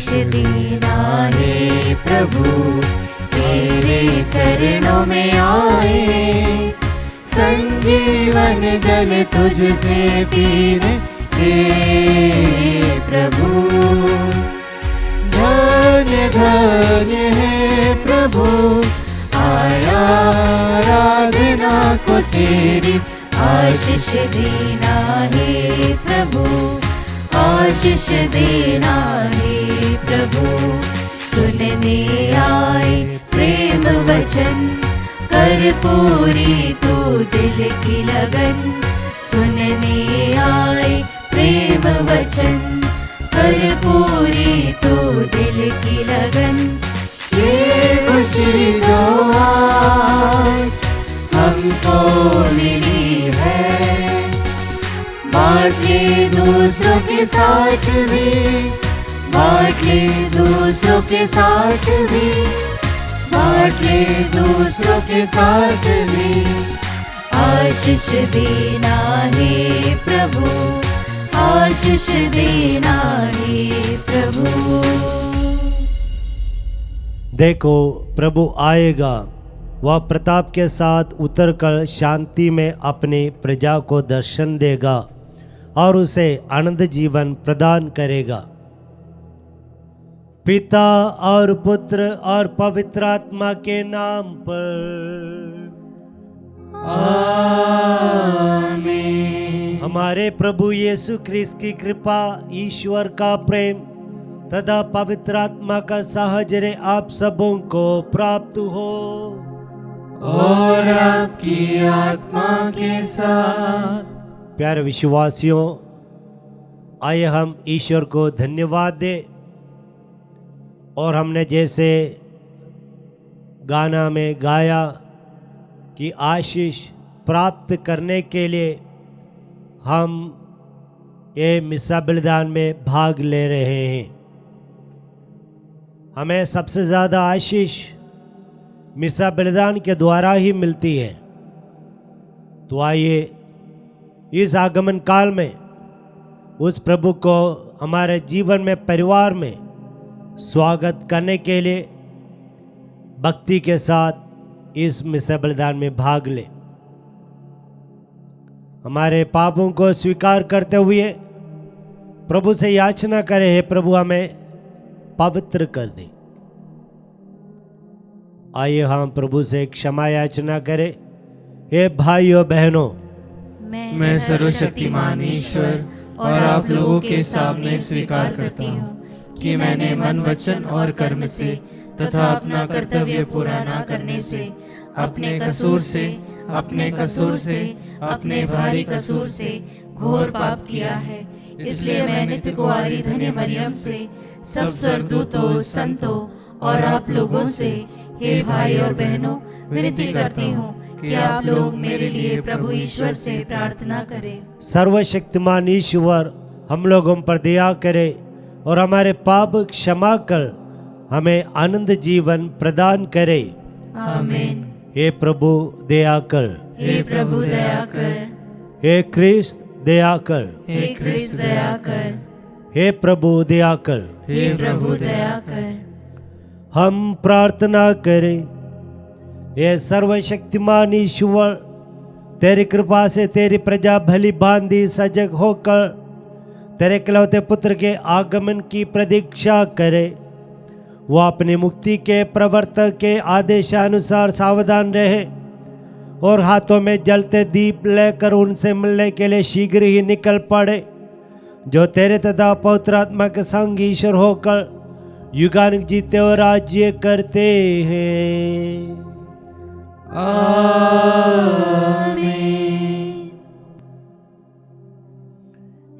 आशीष देना हे प्रभु, तेरे चरणों में आए, संजीवन जल तुझसे पीने हे प्रभु। धन्य धन्य है प्रभु, आया आराधना को तेरी, आशीष देना हे प्रभु, आशीष देना हे प्रभु। सुनने आए प्रेम वचन, कर पूरी तू दिल की लगन। सुनने आए प्रेम वचन, कर पूरी तू दिल की लगन। ये खुशी जो आज हमको मिली है, बांट ले दूसरों के साथ भी, बांट ले दूसरों के साथ भी, बांट ले दूसरों के साथ भी। आशीष देना हे प्रभु, आशीष देना हे प्रभु। देखो प्रभु आएगा, वह प्रताप के साथ उतरकर शांति में अपनी प्रजा को दर्शन देगा और उसे आनंद जीवन प्रदान करेगा। पिता और पुत्र और पवित्र आत्मा के नाम पर आमीन। हमारे प्रभु यीशु ख्रीस्त की कृपा, ईश्वर का प्रेम तथा पवित्र आत्मा का साहचर्य आप सबों को प्राप्त हो और आपकी आत्मा के साथ। प्यारे विश्वासियों, आइए हम ईश्वर को धन्यवाद दें। और हमने जैसे गाना में गाया कि आशीष प्राप्त करने के लिए हम ये मिसा बलिदान में भाग ले रहे हैं। हमें सबसे ज़्यादा आशीष मिसा बलिदान के द्वारा ही मिलती है। तो आइए इस आगमन काल में उस प्रभु को हमारे जीवन में, परिवार में स्वागत करने के लिए भक्ति के साथ इस मिसा बलिदान में भाग ले। हमारे पापों को स्वीकार करते हुए प्रभु से याचना करें, हे प्रभु हमें पवित्र कर दे। आइए हम प्रभु से क्षमा याचना करें। हे भाइयों बहनों, मैं सर्वशक्तिमान ईश्वर और आप लोगों के सामने स्वीकार करती हूँ कि मैंने मन, वचन और कर्म से तथा अपना कर्तव्य पूरा न करने से, अपने कसूर से, अपने भारी कसूर से घोर पाप किया है। इसलिए मैं नित्य कुंवारी धन्य मरियम से, सब स्वर्गदूतों, संतों और आप लोगों से, हे भाई और बहनों, विनती करती हूँ कि आप लोग मेरे लिए प्रभु ईश्वर से प्रार्थना करें। सर्वशक्तिमान ईश्वर हम लोगों पर दया करे और हमारे पाप क्षमा कर हमें आनंद जीवन प्रदान करे। आमीन। हे प्रभु दया कर, हे प्रभु दया कर, हे क्रिस्त दया कर, हे क्रिस्त दया कर, हे प्रभु दया कर, हे प्रभु दया कर। हम प्रार्थना करें। हे सर्वशक्तिमान ईश्वर, तेरी कृपा से तेरी प्रजा भली भांति सजग होकर तेरे इकलौते पुत्र के आगमन की प्रतीक्षा करे। वो अपनी मुक्ति के प्रवर्तक के आदेशानुसार सावधान रहे और हाथों में जलते दीप लेकर उनसे मिलने के लिए शीघ्र ही निकल पड़े, जो तेरे तथा पवित्र आत्मा के संग ईश्वर होकर युगानुग जीते और राज्य करते हैं। आमीन।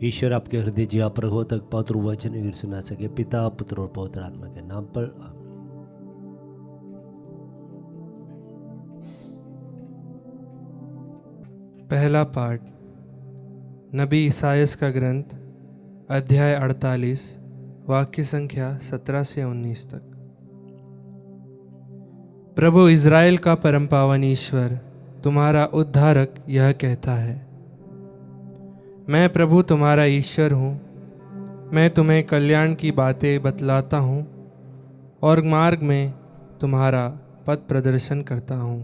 ईश्वर आपके हृदय जिया पर हो तक पवित्र वचन सुना सके। पिता, पुत्र और पवित्र आत्मा के नाम पर आमीन। पहला पाठ नबी ईसायास का ग्रंथ, अध्याय 48, वाक्य संख्या 17 से 19 तक। प्रभु इज़राइल का परम पावन ईश्वर, तुम्हारा उद्धारक, यह कहता है, मैं प्रभु तुम्हारा ईश्वर हूँ। मैं तुम्हें कल्याण की बातें बतलाता हूँ और मार्ग में तुम्हारा पथ प्रदर्शन करता हूँ।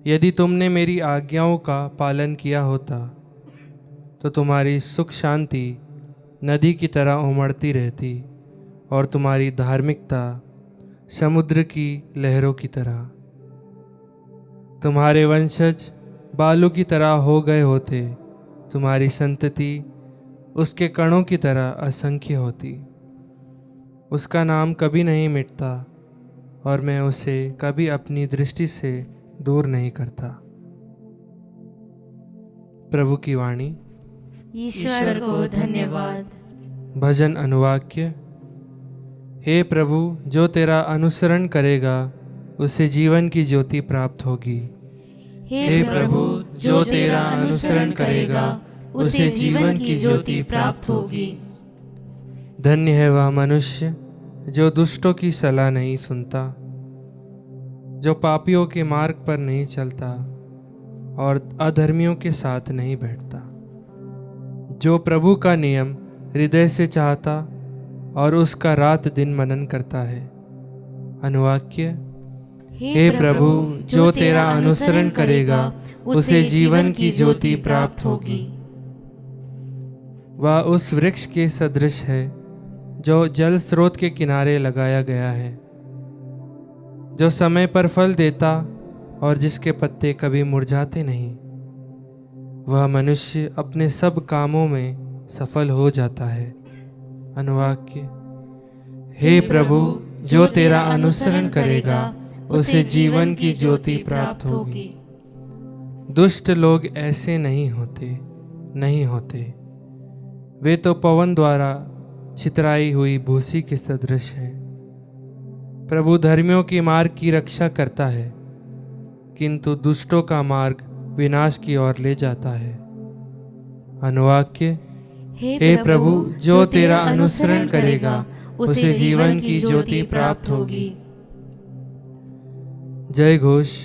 यदि तुमने मेरी आज्ञाओं का पालन किया होता तो तुम्हारी सुख शांति नदी की तरह उमड़ती रहती और तुम्हारी धार्मिकता समुद्र की लहरों की तरह। तुम्हारे वंशज बालू की तरह हो गए होते, तुम्हारी संतति उसके कणों की तरह असंख्य होती। उसका नाम कभी नहीं मिटता और मैं उसे कभी अपनी दृष्टि से दूर नहीं करता। प्रभु की वाणी। ईश्वर को धन्यवाद। भजन अनुवाक्य। हे प्रभु, जो तेरा अनुसरण करेगा उसे जीवन की ज्योति प्राप्त होगी। हे प्रभु, जो तेरा अनुसरण करेगा उसे जीवन की ज्योति प्राप्त होगी। धन्य है वह मनुष्य जो दुष्टों की सलाह नहीं सुनता, जो पापियों के मार्ग पर नहीं चलता और अधर्मियों के साथ नहीं बैठता, जो प्रभु का नियम हृदय से चाहता और उसका रात दिन मनन करता है। अनुवाक्य। हे प्रभु, जो तेरा अनुसरण करेगा उसे जीवन की ज्योति प्राप्त होगी। वह उस वृक्ष के सदृश है जो जल स्रोत के किनारे लगाया गया है, जो समय पर फल देता और जिसके पत्ते कभी मुरझाते नहीं। वह मनुष्य अपने सब कामों में सफल हो जाता है। अनुवाक्य। हे प्रभु, जो तेरा अनुसरण करेगा उसे जीवन की ज्योति प्राप्त होगी। दुष्ट लोग ऐसे नहीं होते। वे तो पवन द्वारा छितराई हुई भूसी के सदृश हैं। प्रभु धर्मियों के मार्ग की रक्षा करता है, किंतु दुष्टों का मार्ग विनाश की ओर ले जाता है। अनुवाक्य। हे प्रभु, जो तेरा अनुसरण करेगा उसे जीवन की ज्योति प्राप्त होगी। जय घोष।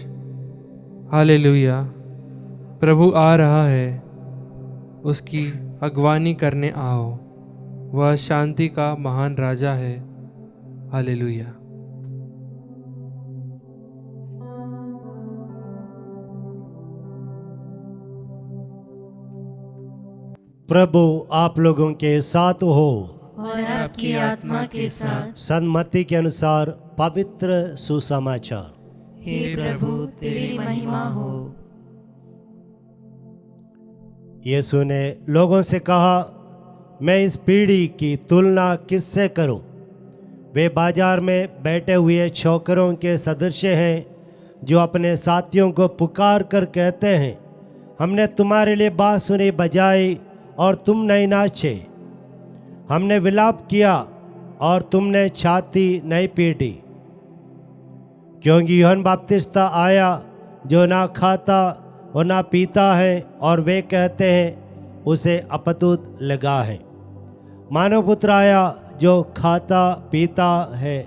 हालेलुया। प्रभु आ रहा है, उसकी अगवानी करने आओ। वह शांति का महान राजा है। हालेलुया। प्रभु आप लोगों के साथ हो और आपकी आत्मा के साथ। सन्मति के अनुसार पवित्र सुसमाचार। हे प्रभु, तेरी महिमा हो। यीशु ने लोगों से कहा, मैं इस पीढ़ी की तुलना किससे करूं? वे बाजार में बैठे हुए छोकरों के सदृश हैं, जो अपने साथियों को पुकार कर कहते हैं, हमने तुम्हारे लिए बांसुरी बजाई और तुम नहीं नाचे। हमने विलाप किया और तुमने छाती नहीं पीटी। क्योंकि यूहन्ना बपतिस्मा आया जो ना खाता और ना पीता है, और वे कहते हैं उसे अपतुत लगा है। मानव पुत्र आया जो खाता पीता है,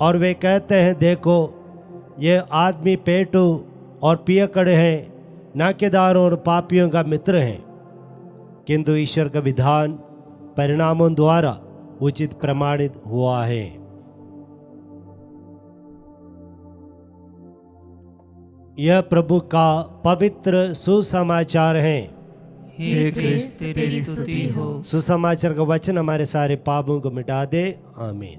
और वे कहते हैं देखो ये आदमी पेटू और पियकड़ है, नाकेदारों और पापियों का मित्र है। किंतु ईश्वर का विधान परिणामों द्वारा उचित प्रमाणित हुआ है। यह प्रभु का पवित्र सुसमाचार है। हे क्रिस्त, तेरी स्तुति हो। सुसमाचार का वचन हमारे सारे पापों को मिटा दे। आमीन।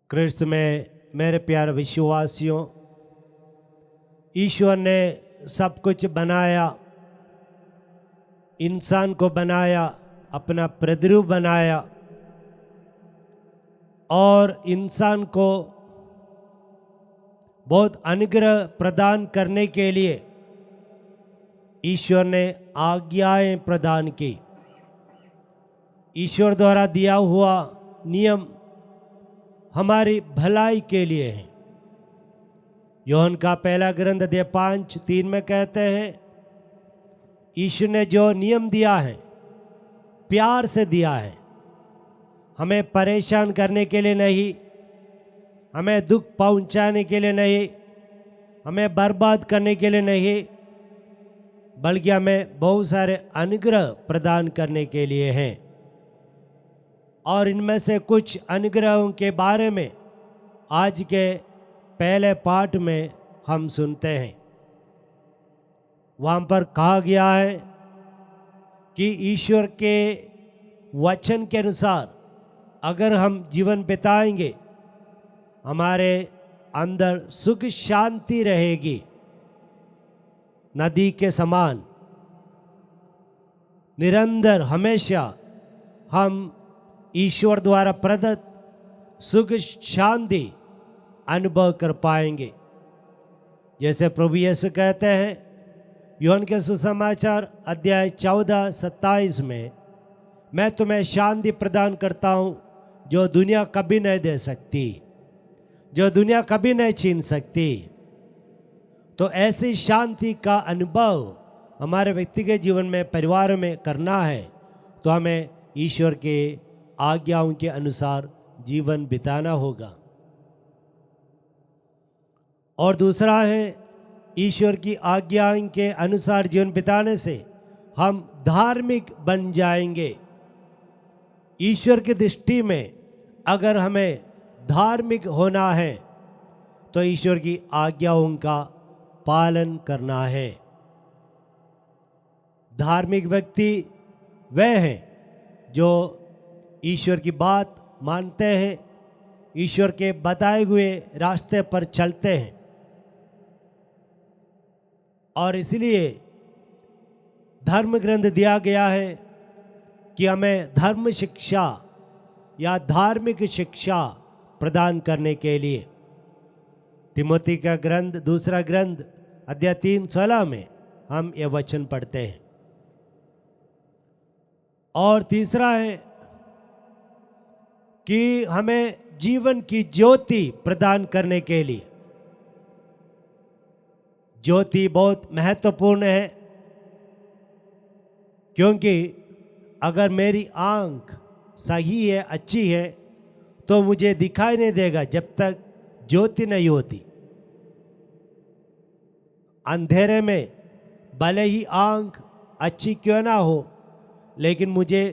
क्रिस्त में मेरे प्यारे विश्वासियों, ईश्वर ने सब कुछ बनाया, इंसान को बनाया, अपना प्रतिरूप बनाया, और इंसान को बहुत अनुग्रह प्रदान करने के लिए ईश्वर ने आज्ञाएं प्रदान की। ईश्वर द्वारा दिया हुआ नियम हमारी भलाई के लिए है। यूहन्ना का पहला ग्रंथ अध्याय 5:3 में कहते हैं, ईश्वर ने जो नियम दिया है प्यार से दिया है, हमें परेशान करने के लिए नहीं, हमें दुख पहुंचाने के लिए नहीं, हमें बर्बाद करने के लिए नहीं, बल्कि हमें बहुत सारे अनुग्रह प्रदान करने के लिए हैं। और इनमें से कुछ अनुग्रहों के बारे में आज के पहले पाठ में हम सुनते हैं। वहाँ पर कहा गया है कि ईश्वर के वचन के अनुसार अगर हम जीवन बिताएंगे, हमारे अंदर सुख शांति रहेगी, नदी के समान निरंतर हमेशा हम ईश्वर द्वारा प्रदत्त सुख शांति अनुभव कर पाएंगे। जैसे प्रभु यीशु कहते हैं यूहन्ना के सुसमाचार अध्याय 14:27 में, मैं तुम्हें शांति प्रदान करता हूँ जो दुनिया कभी नहीं दे सकती, जो दुनिया कभी नहीं छीन सकती। तो ऐसी शांति का अनुभव हमारे व्यक्तिगत जीवन में, परिवार में करना है तो हमें ईश्वर के आज्ञाओं के अनुसार जीवन बिताना होगा। और दूसरा है, ईश्वर की आज्ञाओं के अनुसार जीवन बिताने से हम धार्मिक बन जाएंगे। ईश्वर की दृष्टि में अगर हमें धार्मिक होना है तो ईश्वर की आज्ञाओं का पालन करना है। धार्मिक व्यक्ति वह हैं जो ईश्वर की बात मानते हैं, ईश्वर के बताए हुए रास्ते पर चलते हैं। और इसलिए धर्म ग्रंथ दिया गया है कि हमें धर्म शिक्षा या धार्मिक शिक्षा प्रदान करने के लिए तिमोथी का ग्रंथ, दूसरा ग्रंथ अध्याय 3:16 में हम ये वचन पढ़ते हैं। और तीसरा है कि हमें जीवन की ज्योति प्रदान करने के लिए, ज्योति बहुत महत्वपूर्ण है, क्योंकि अगर मेरी आंख सही है, अच्छी है, तो मुझे दिखाई नहीं देगा जब तक ज्योति नहीं होती। अंधेरे में भले ही आंख अच्छी क्यों ना हो, लेकिन मुझे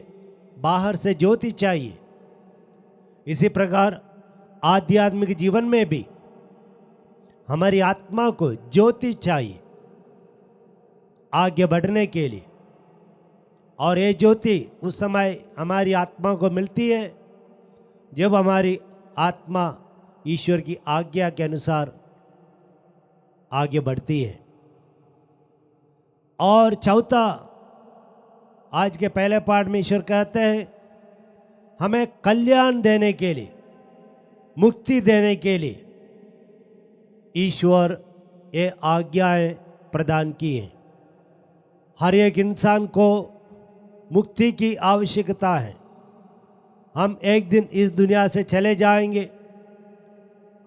बाहर से ज्योति चाहिए। इसी प्रकार आध्यात्मिक जीवन में भी हमारी आत्मा को ज्योति चाहिए आगे बढ़ने के लिए। और ये ज्योति उस समय हमारी आत्मा को मिलती है जब हमारी आत्मा ईश्वर की आज्ञा के अनुसार आगे बढ़ती है। और चौथा, आज के पहले पाठ में ईश्वर कहते हैं हमें कल्याण देने के लिए, मुक्ति देने के लिए ईश्वर ये आज्ञाएं प्रदान की हैं। हर एक इंसान को मुक्ति की आवश्यकता है। हम एक दिन इस दुनिया से चले जाएंगे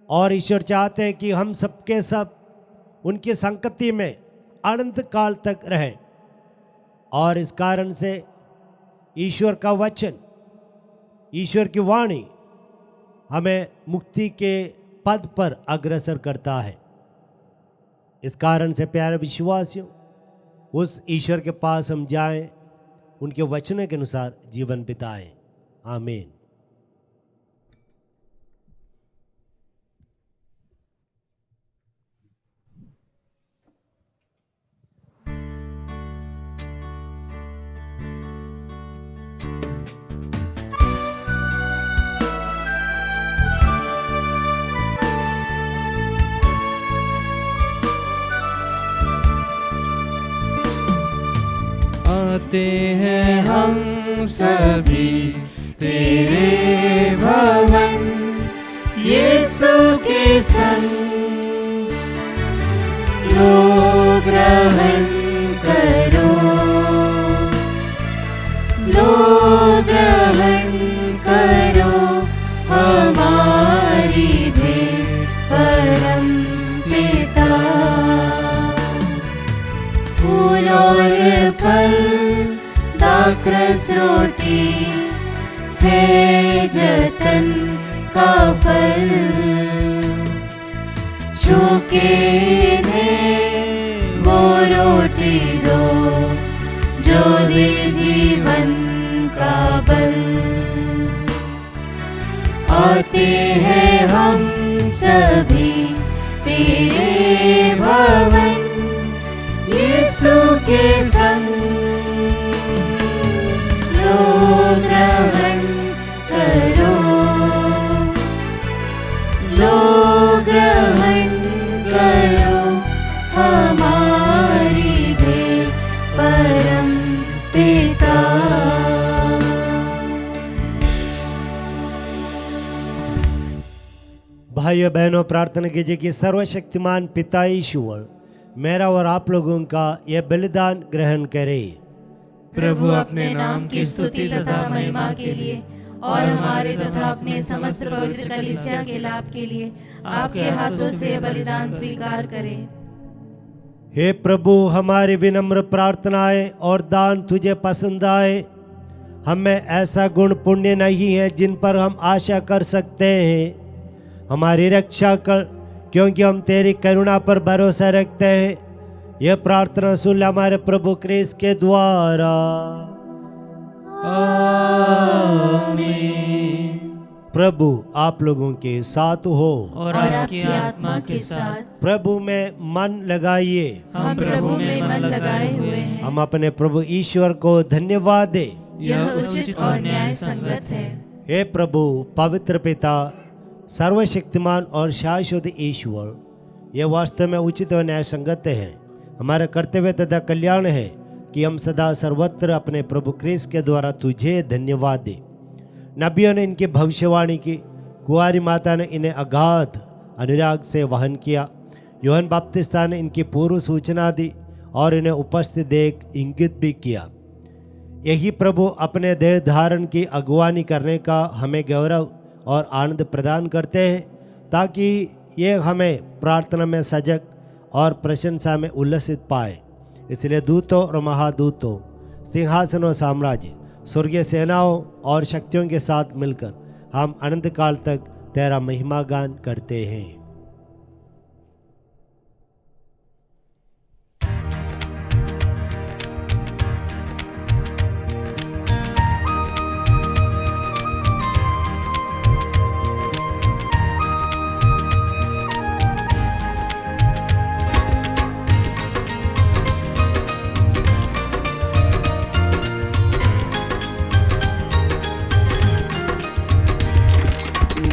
और ईश्वर चाहते हैं कि हम सबके सब उनकी संगति में अनंत काल तक रहें। और इस कारण से ईश्वर का वचन, ईश्वर की वाणी हमें मुक्ति के पद पर अग्रसर करता है। इस कारण से प्यारे विश्वासियों, उस ईश्वर के पास हम जाएं, उनके वचन के अनुसार जीवन बिताएं। आमीन। आते हैं हम सभी तेरे भवन, यीशु के संग लो ग्रहण करो, लो ग्रहण करो हमारी भेंट परम पिता। फूल और फल दाखरस रोटी है जतन का फल, छू के इन्हें वो रोटी दो, हैं हम सभी तेरे भवन, यीशु के संग लो ग्रहण करो, लो ग्रहण करो हमारी भेंट परम पिता। भाइयों बहनों, प्रार्थना कीजिए कि सर्वशक्तिमान पिता ईश्वर मेरा और आप लोगों का यह बलिदान ग्रहण करे। प्रभु अपने नाम की स्तुति तथा महिमा के लिए और हमारे तथा अपने समस्त पवित्र कलीसिया के लाभ के लिए आपके हाथों से बलिदान स्वीकार करें। हे प्रभु, हमारी विनम्र प्रार्थनाएं और दान तुझे पसंद आए। हमें ऐसा गुण पुण्य नहीं है जिन पर हम आशा कर सकते हैं। हमारी रक्षा कर, क्योंकि हम तेरी करुणा पर भरोसा रखते हैं। यह प्रार्थना सुन ले हमारे प्रभु क्रिस्त के द्वारा। आमीन। प्रभु आप लोगों के साथ हो और आपकी आत्मा के साथ। प्रभु में मन लगाइए। हम प्रभु में मन लगाए हुए हैं। हम अपने प्रभु ईश्वर को धन्यवाद दे। यह उचित और न्याय संगत है। हे प्रभु पवित्र पिता, सर्वशक्तिमान और शाश्वत ईश्वर, यह वास्तव में उचित और न्याय संगत है। हमारा कर्तव्य तथा कल्याण है कि हम सदा सर्वत्र अपने प्रभु क्रिस्त के द्वारा तुझे धन्यवाद दे। नबियों ने इनकी भविष्यवाणी की, कुंवारी माता ने इन्हें अगाध अनुराग से वहन किया। यूहन्ना बपतिस्ता ने इनकी पूर्व सूचना दी और इन्हें उपस्थित देख इंगित भी किया। यही प्रभु अपने देह धारण की अगुवानी करने का हमें गौरव और आनंद प्रदान करते हैं, ताकि ये हमें प्रार्थना में सजग और प्रशंसा में उल्लसित पाए। इसलिए दूतों और महादूतों, सिंहासनों, साम्राज्य, स्वर्गीय सेनाओं और शक्तियों के साथ मिलकर हम अनंत काल तक तेरा महिमा गान करते हैं।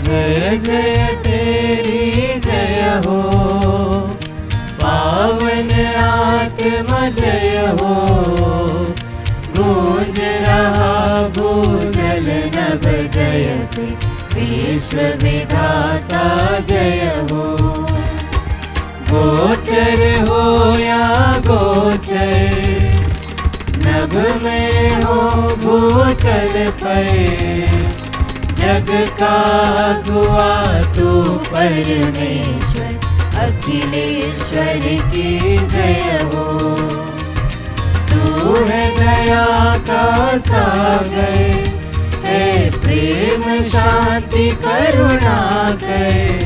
जय जय तेरी जय हो, पावन आत्मा जय हो। गूंज रहा भूजल नभ जय से, विश्व विधाता जय हो। गोचर हो या गोचर, नभ में हो भूतल पर। जग का अगुआ तू परमेश्वर, अखिलेश्वर की जय हो। तू है दया का सागर, है प्रेम शांति करुणा कर।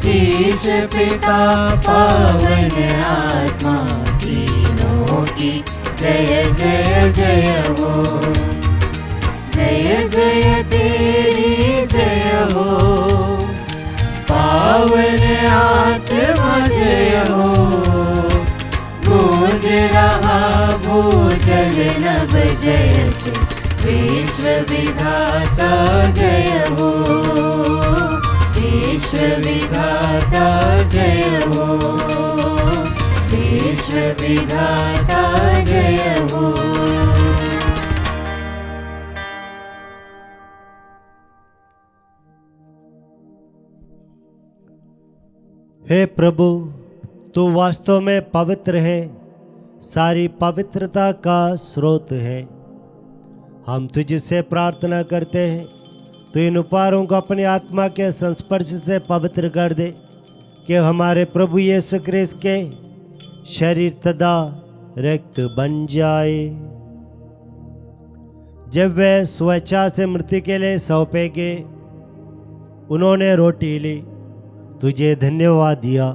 ईश पिता पावन आत्मा, तीनों की जय जय जय हो। जय जय तेरी जय हो, पावन आत्मा जय हो। गूंज रहा भूजल नभ जय से, विश्व विधाता जय हो। विश्व विधाता जय हो, विश्व विधाता जय हो। हे प्रभु, तू वास्तव में पवित्र है, सारी पवित्रता का स्रोत है। हम तुझसे प्रार्थना करते हैं, तो इन उपहारों को अपनी आत्मा के संस्पर्श से पवित्र कर दे, कि हमारे प्रभु यीशु क्रिस्त के शरीर तथा रक्त बन जाए। जब वे स्वेच्छा से मृत्यु के लिए सौंपे गए, उन्होंने रोटी ली, तुझे धन्यवाद दिया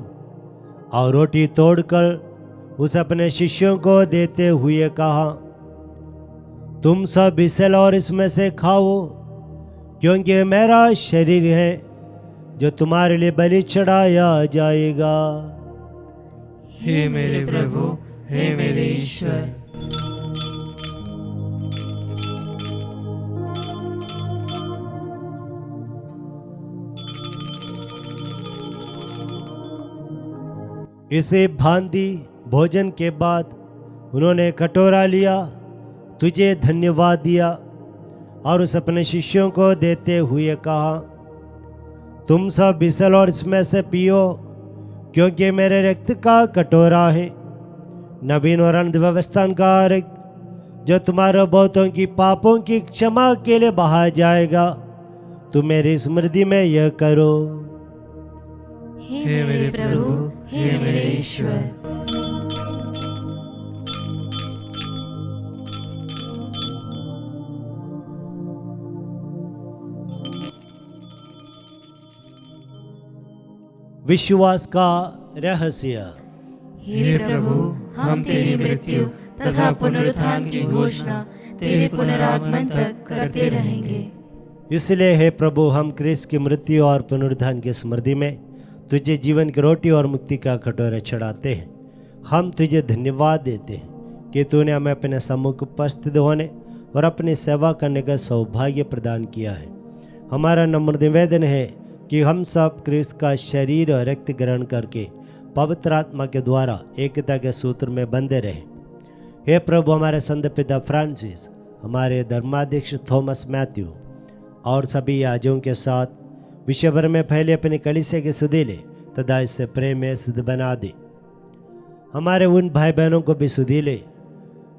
और रोटी तोड़कर उस अपने शिष्यों को देते हुए कहा, तुम सब इसे और इसमें से खाओ, क्योंकि ये मेरा शरीर है जो तुम्हारे लिए बलि चढ़ाया जाएगा। हे मेरे प्रभु, हे मेरे ईश्वर। इसे भांति भोजन के बाद उन्होंने कटोरा लिया, तुझे धन्यवाद दिया और उस अपने शिष्यों को देते हुए कहा, तुम सब बिसल और इसमें से पियो, क्योंकि मेरे रक्त का कटोरा है, नवीन और अनंत व्यवस्था का रक्त, जो तुम्हारे बहुतों की पापों की क्षमा के लिए बहाया जाएगा। तुम मेरी स्मृति में यह करो। हे मेरे प्रभु, हे मेरे ईश्वर। विश्वास का रहस्य। हे प्रभु, हम तेरी मृत्यु तथा पुनरुत्थान की घोषणा तेरे पुनरागमन तक करते रहेंगे। इसलिए हे प्रभु, हम क्रिस्त की मृत्यु और पुनरुत्थान की स्मृति में तुझे जीवन की रोटी और मुक्ति का कटोरा चढ़ाते हैं। हम तुझे धन्यवाद देते हैं कि तूने हमें अपने सम्मुख उपस्थित होने और अपनी सेवा करने का सौभाग्य प्रदान किया है। हमारा नम्र निवेदन है कि हम सब क्रिस्त का शरीर और रक्त ग्रहण करके पवित्र आत्मा के द्वारा एकता के सूत्र में बंधे रहें। हे प्रभु, हमारे संत पिता फ्रांसिस, हमारे धर्माध्यक्ष थॉमस मैथ्यू और सभी याजकों के साथ विश्व भर में फैले अपने कलीसिया के सुधीले तथा इससे प्रेम में सिद्ध बना दे। हमारे उन भाई बहनों को भी सुधीले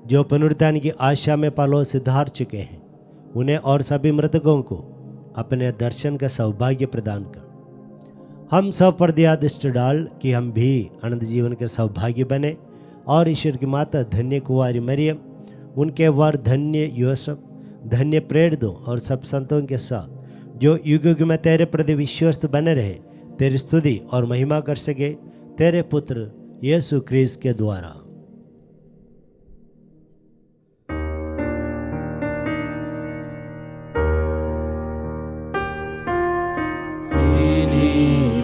जो पुनरुत्थान की आशा में पालों से धार चुके हैं, उन्हें और सभी मृतकों को अपने दर्शन का सौभाग्य प्रदान कर। हम सब पर दिया दृष्ट डाल कि हम भी अनंत जीवन के सौभाग्य बने और ईश्वर की माता धन्य कुंवारी मरियम, उनके वर धन्य यूसुफ, धन्य प्रेरितों और सब संतों के साथ जो युग युग में तेरे प्रति विश्वस्त बने रहे, तेरी स्तुति और महिमा कर सके, तेरे पुत्र यीशु क्रिस्त के द्वारा।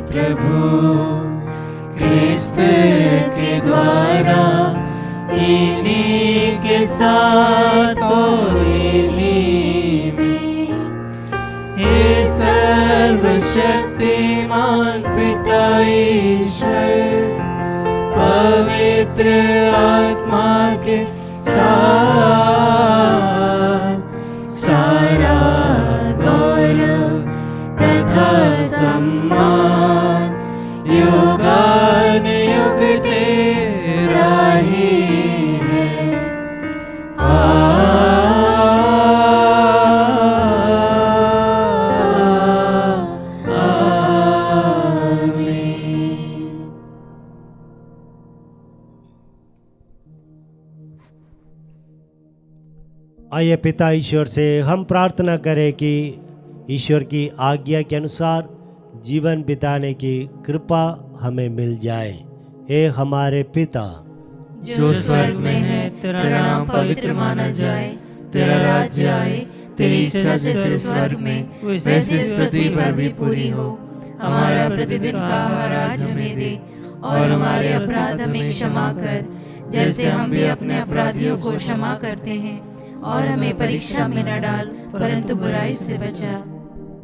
प्रभु क्रिस्त के द्वारा, इन्हीं के साथ और इन्हीं में, हे सर्वशक्तिमान पिता ईश्वर, पवित्र आत्मा के साथ सारा गौरव तथा सम्मान युगान युग तेरा ही है। आइए पिता ईश्वर से हम प्रार्थना करें कि ईश्वर की आज्ञा के अनुसार जीवन बिताने की कृपा हमें मिल जाए। हे हमारे पिता जो स्वर्ग में है, तेरा नाम पवित्र माना जाए, तेरा राज्य आए, तेरी इच्छा जैसे स्वर्ग में वैसे इस पृथ्वी पर भी पूरी हो। हमारा प्रतिदिन का आहार आज हमें दे, और हमारे अपराध हमें क्षमा कर, जैसे हम भी अपने अपराधियों को क्षमा करते हैं, और हमें परीक्षा में न डाल, परंतु बुराई से बचा।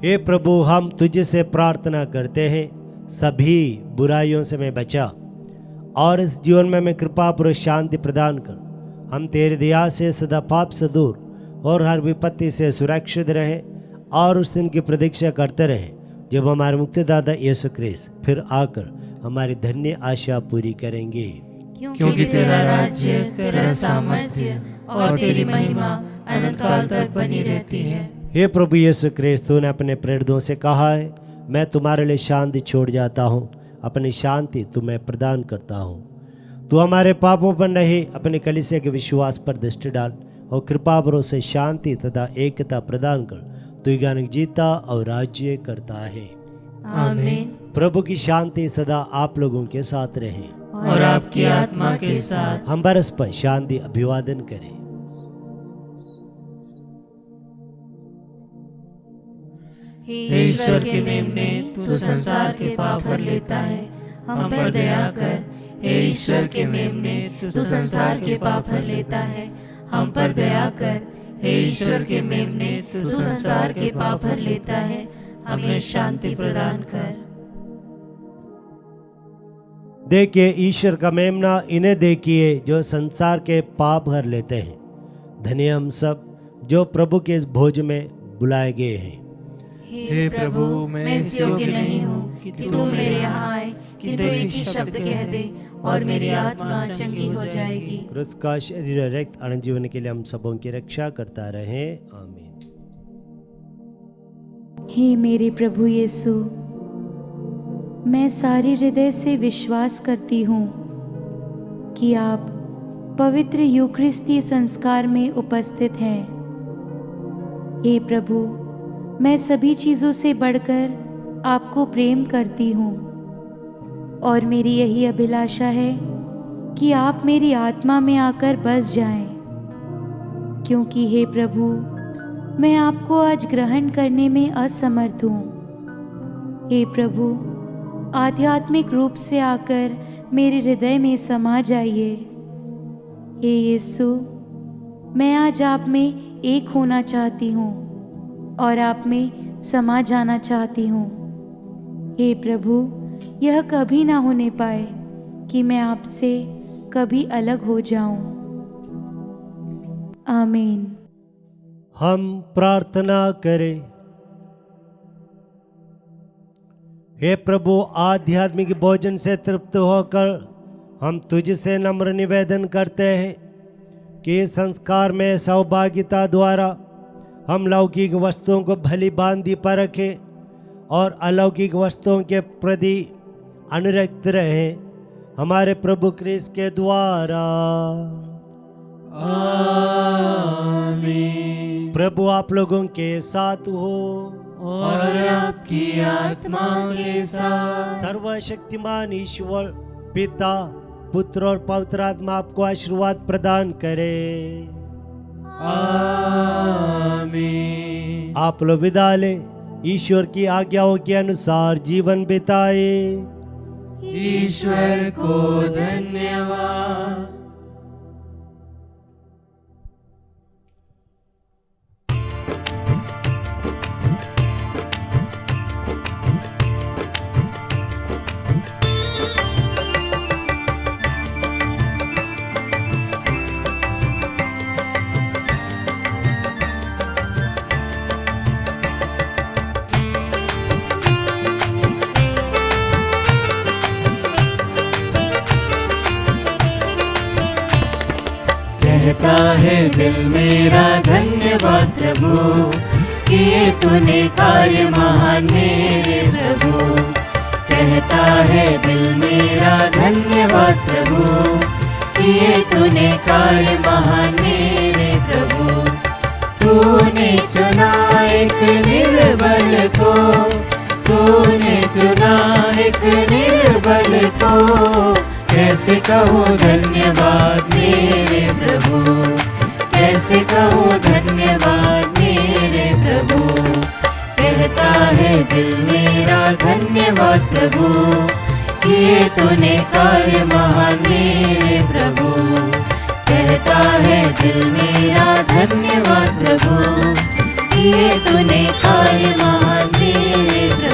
हे प्रभु, हम तुझे से प्रार्थना करते हैं, सभी बुराइयों से हमें बचा और इस जीवन में हमें कृपा पूर्वक शांति प्रदान कर। हम तेरी दया से सदा पाप से दूर और हर विपत्ति से सुरक्षित रहें और उस दिन की प्रतीक्षा करते रहें जब हमारे मुक्तिदाता यीशु क्रिस्त फिर आकर हमारी धन्य आशा पूरी करेंगे। क्योंकि तेरा राज्य, तेरा सामर्थ्य और तेरी महिमा अनंत काल तक बनी रहती है। हे प्रभु यीशु क्रिस्त, तूने अपने प्रेरितों से कहा है, मैं तुम्हारे लिए शांति छोड़ जाता हूँ, अपनी शांति तुम्हें प्रदान करता हूँ। तू हमारे पापों पर नहीं, अपने कलीसिया के विश्वास पर दृष्टि डाल और कृपा भरोसे शांति तथा एकता प्रदान कर। तू ज्ञान जीता और राज्य करता है। आमीन। प्रभु की शांति सदा आप लोगों के साथ रहे और आपकी आत्मा के साथ। हम परस्पर शांति अभिवादन करें। हे ईश्वर के मेमने, तू संसार के पाप हर लेता है, हम पर दया कर। हे ईश्वर के मेमने, तू संसार के पाप हर लेता है, हम पर दया कर। हे ईश्वर के मेमने, तू संसार के पाप हर लेता है, हमें शांति प्रदान कर। देखिए ईश्वर का मेमना, इन्हें देखिए जो संसार के पाप हर लेते हैं। धन्य हम सब जो प्रभु के इस भोज में बुलाए गए हैं। हे प्रभु, मैं इस योग्य नहीं हूँ कि तू मेरे यहाँ आए, किंतु एक ही शब्द कह दे और मेरी आत्मा चंगी हो जाएगी। क्रूस का शरीर और रक्त अनंत जीवन के लिए हम सबों की रक्षा करता रहे। आमीन। हे मेरे प्रभु यीशु, मैं सारे हृदय से विश्वास करती हूँ कि आप पवित्र यूकरिस्ती संस्कार में उपस्थित हैं। हे प्रभु, मैं सभी चीज़ों से बढ़कर आपको प्रेम करती हूँ और मेरी यही अभिलाषा है कि आप मेरी आत्मा में आकर बस जाएं, क्योंकि हे प्रभु, मैं आपको आज ग्रहण करने में असमर्थ हूँ। हे प्रभु, आध्यात्मिक रूप से आकर मेरे हृदय में समा जाइए। हे यीशु, मैं आज आप में एक होना चाहती हूँ और आप में समा जाना चाहती हूँ। हे प्रभु, यह कभी ना होने पाए कि मैं आपसे कभी अलग हो जाऊं। आमीन। हम प्रार्थना करें। हे प्रभु, आध्यात्मिक भोजन से तृप्त होकर हम तुझसे नम्र निवेदन करते हैं कि इस संस्कार में सहभागिता द्वारा हम लौकिक वस्तुओं को भली भांति परखें और अलौकिक वस्तुओं के प्रति अनुरक्त रहें, हमारे प्रभु क्रिस्त के द्वारा। आमीन। प्रभु आप लोगों के साथ हो और आपकी आत्मा के साथ। सर्वशक्तिमान ईश्वर पिता, पुत्र और पवित्र आत्मा आपको आशीर्वाद प्रदान करे। आमीन। आप लोग विदा ले, ईश्वर की आज्ञाओं के अनुसार जीवन बिताए। ईश्वर को धन्यवाद। कहता है दिल मेरा धन्यवाद प्रभु, किए तूने कार्य महान मेरे प्रभु। कहता है दिल मेरा धन्यवाद प्रभु, किए तूने कार्य महान मेरे प्रभु। तूने चुना एक निर्बल को, तूने चुना एक निर्बल को, कैसे कहूँ धन्यवाद मेरे प्रभु, कैसे कहूँ धन्यवाद मेरे प्रभु। कहता है दिल मेरा धन्यवाद प्रभु, किए तूने कार्य महान मेरे प्रभु। कहता है दिल मेरा धन्यवाद प्रभु, किए तूने कार्य महान मेरे प्रभु।